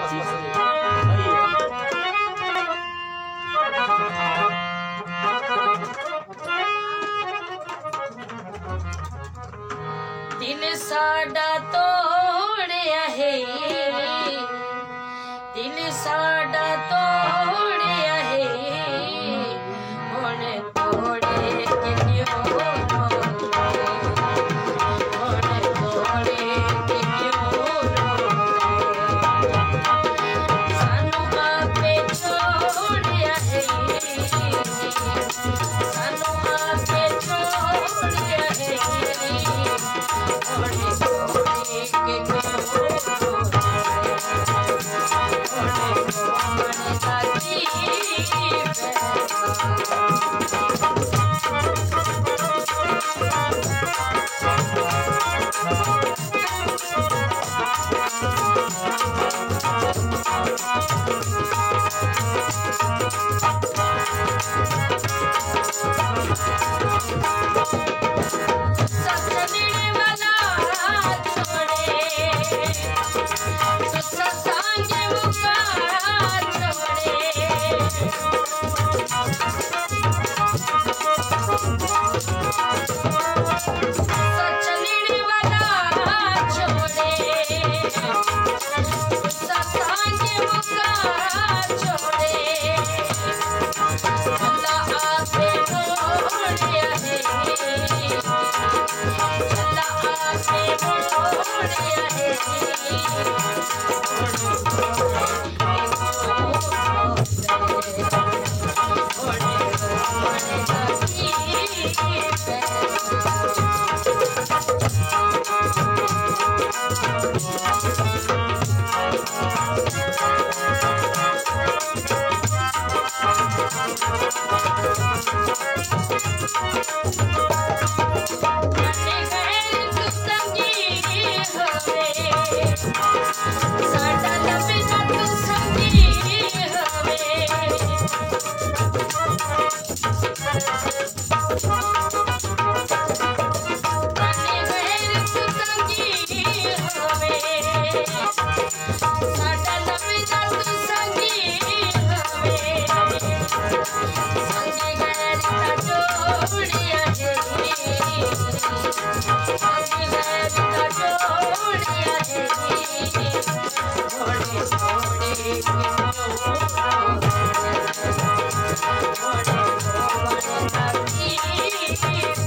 जी आइए। दिल साडा तोड़िया है, दिल साडा तोड़िया है, हुण तोड़े किन्यों रोंदे, हुण तोड़े किन्यों रोंदे। सानू आपे छोड़िया है, सानू आपे छोड़िया है, थोड़े थोड़े के क्यों रोंदे, थोड़े थोड़े का जीव है। ससुरने वाला छोड़े, ससुरांगे मुका छोड़े, सचने वाला छोड़े, ससुरांगे मुका छोड़े। अल्लाह आपे मोड़िया है, अल्लाह आपे मोड़िया है, थोड़े थोड़े के क्यों रोंदे, थोड़े थोड़े का जीव है। मने गैर तू संगी होवे, साडा लबे ना तू संगी होवे। मने गैर तू संगी होवे, साडा लबे ना तू संगी होवे। संगी गैर का जोड़िया है, संगी गैर का जोड़िया है, थोड़े थोड़े के क्यों रोंदे, थोड़े थोड़े का जीव है।